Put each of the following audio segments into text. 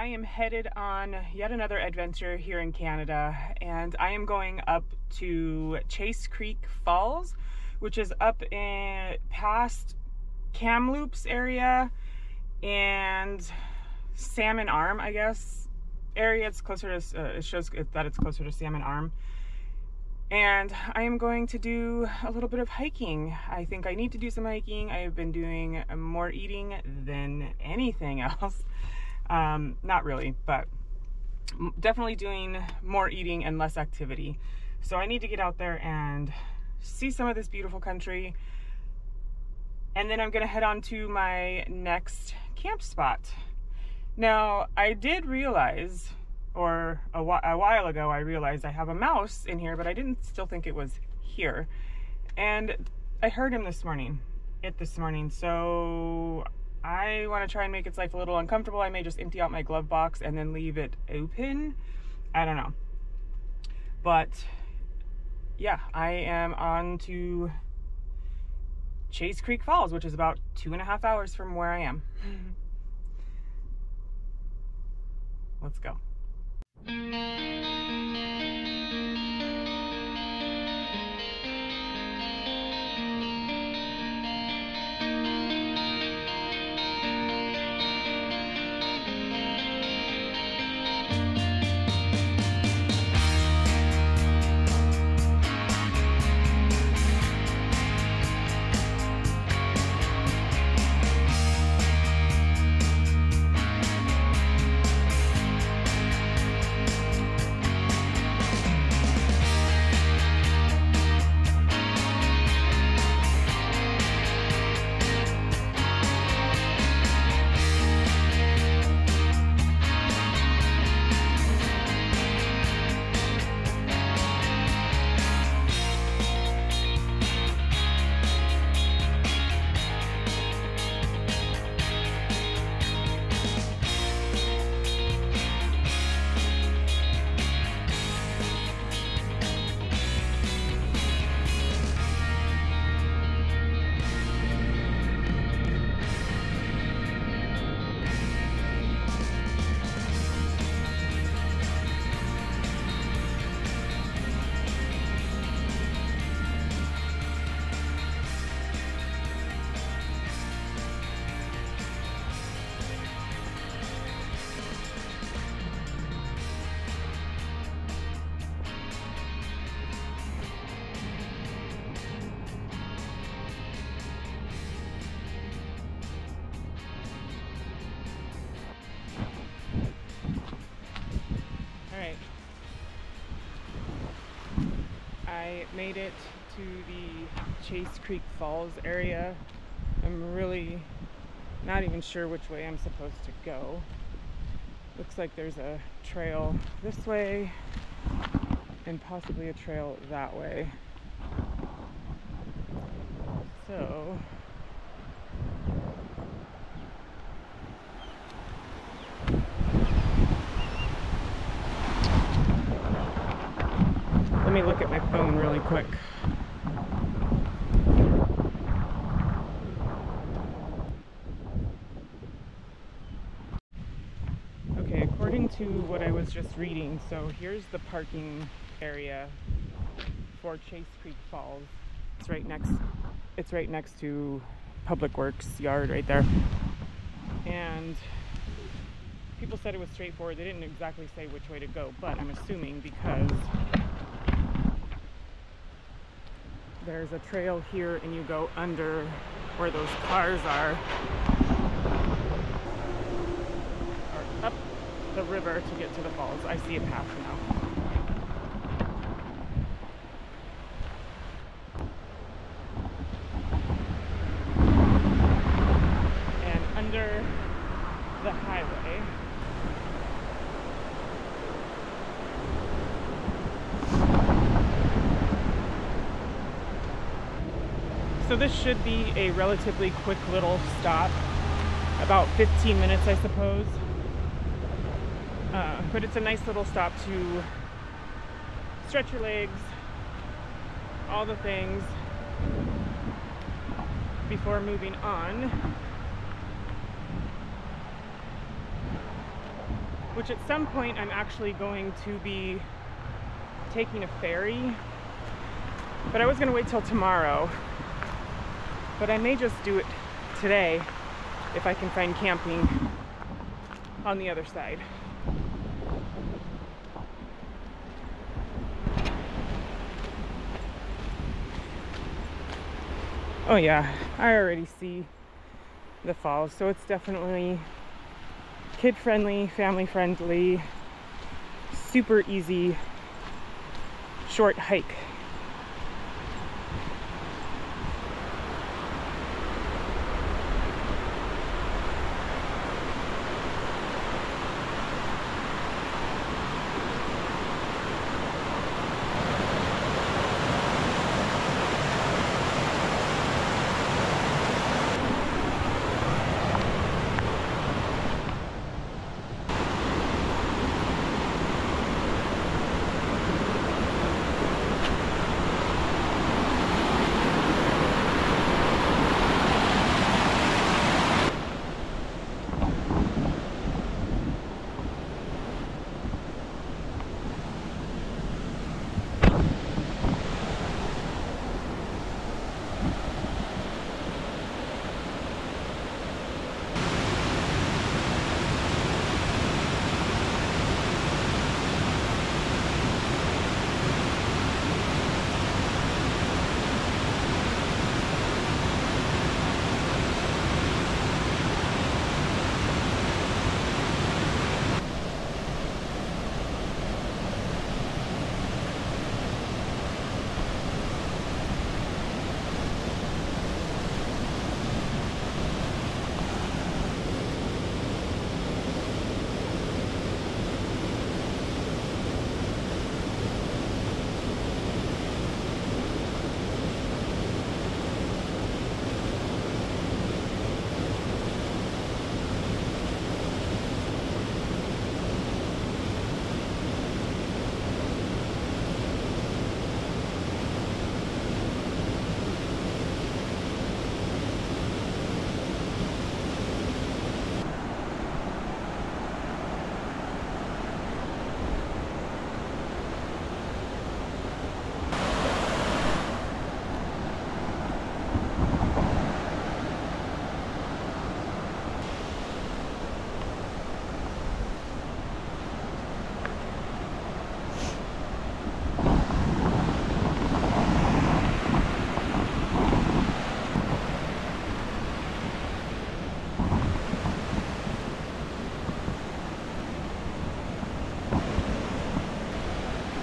I am headed on yet another adventure here in Canada, and I am going up to Chase Creek Falls, which is up in past Kamloops area and Salmon Arm, I guess, area. It's closer to, it shows that it's closer to Salmon Arm. And I am going to do a little bit of hiking. I think I need to do some hiking. I have been doing more eating than anything else. Not really, but definitely doing more eating and less activity. So I need to get out there and see some of this beautiful country. And then I'm gonna head on to my next camp spot. Now, I did realize, or a while ago, I realized I have a mouse in here, but I didn't still think it was here. And I heard him this morning, so I want to try and make its life a little uncomfortable. I may just empty out my glove box and then leave it open. I don't know. But yeah, I am on to Chase Creek Falls, which is about 2.5 hours from where I am. Let's go. I made it to the Chase Creek Falls area. I'm really not even sure which way I'm supposed to go. Looks like there's a trail this way and possibly a trail that way. So let me look at my phone really quick. Okay, according to what I was just reading, so here's the parking area for Chase Creek Falls. It's right next to Public Works yard right there. And people said it was straightforward. They didn't exactly say which way to go, but I'm assuming because there's a trail here and you go under where those cars are, or up the river to get to the falls. I see a path now. And under the highway so this should be a relatively quick little stop, about 15 minutes I suppose, but it's a nice little stop to stretch your legs, all the things before moving on which at some point I'm actually going to be taking a ferry, but I was going to wait till tomorrow, but I may just do it today if I can find camping on the other side. Oh yeah, I already see the falls, so it's definitely kid-friendly, family-friendly, super easy, short hike.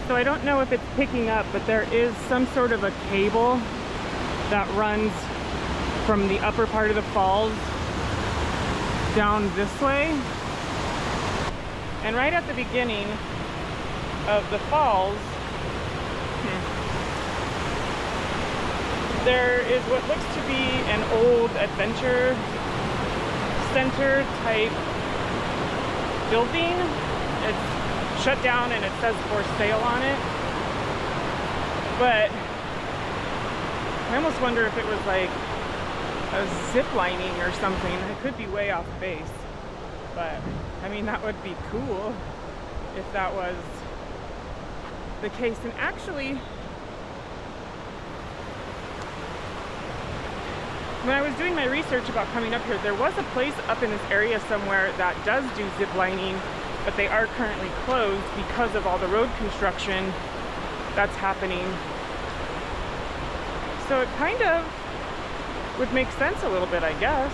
So I don't know if it's picking up, but there is some sort of a cable that runs from the upper part of the falls down this way. And right at the beginning of the falls, there is what looks to be an old adventure center type building. It's shut down and it says for sale on it, but I almost wonder if it was like a zip lining or something. It could be way off base, but I mean, that would be cool if that was the case. And actually, when I was doing my research about coming up here, there was a place up in this area somewhere that does do zip lining, but they are currently closed because of all the road construction that's happening. So it kind of would make sense a little bit, I guess.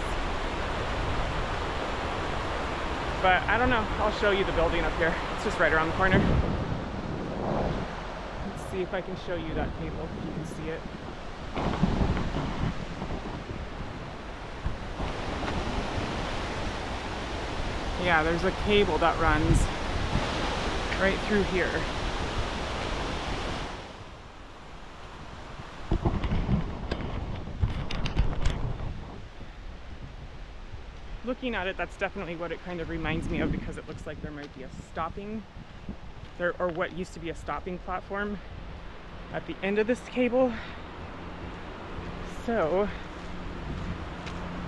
But I don't know, I'll show you the building up here. It's just right around the corner. Let's see if I can show you that cable, if you can see it. Yeah, there's a cable that runs right through here. Looking at it, that's definitely what it kind of reminds me of, because it looks like there might be a stopping, or what used to be a stopping platform at the end of this cable. So,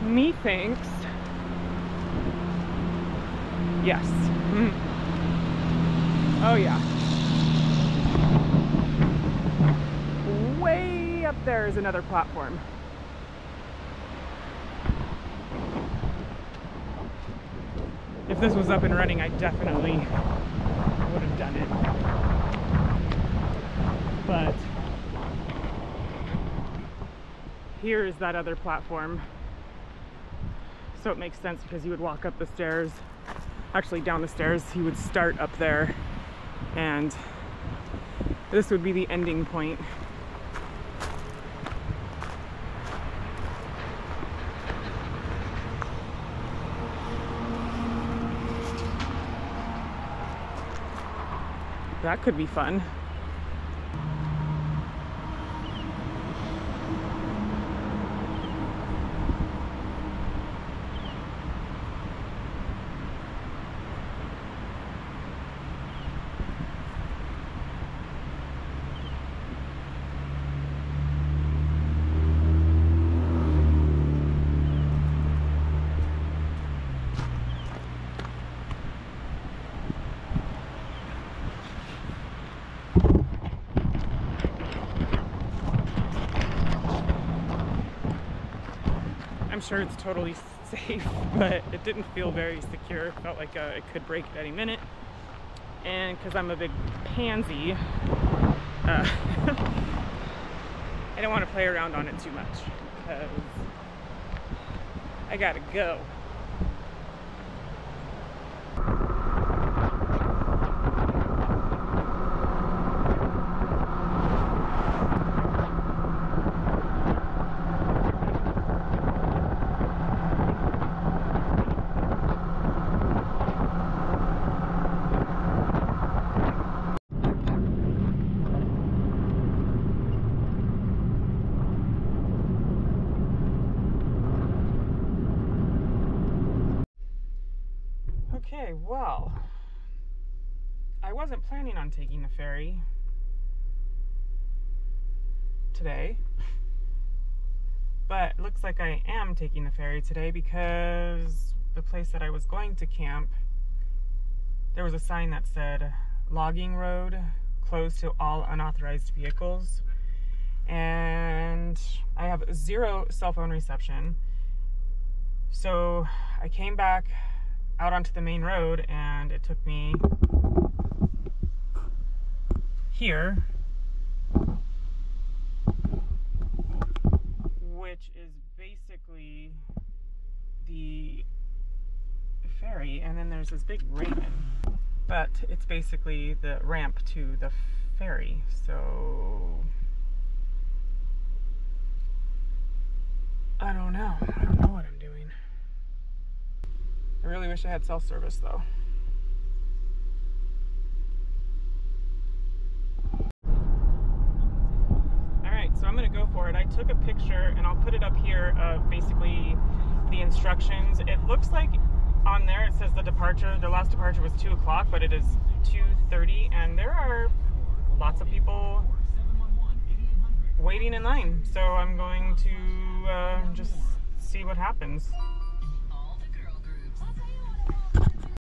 methinks, yes. Oh yeah. Way up there is another platform. If this was up and running, I definitely would have done it. But here is that other platform. So it makes sense because you would walk up the stairs, actually down the stairs, he would start up there, and this would be the ending point. That could be fun. I'm sure it's totally safe, but it didn't feel very secure. It felt like it could break at any minute. And because I'm a big pansy, I don't want to play around on it too much because I gotta go. Okay, well, I wasn't planning on taking the ferry today, but it looks like I am taking the ferry today because the place that I was going to camp, there was a sign that said logging road closed to all unauthorized vehicles, and I have 0 cell phone reception. So I came back out onto the main road, and it took me here, which is basically the ferry, and then there's this big ramp, but it's basically the ramp to the ferry. So I don't know what I'm doing. I really wish I had cell service though. Alright, so I'm gonna go for it. I took a picture and I'll put it up here of basically the instructions. It looks like on there it says the last departure was 2 o'clock, but it is 2:30, and there are lots of people waiting in line. So I'm going to just see what happens.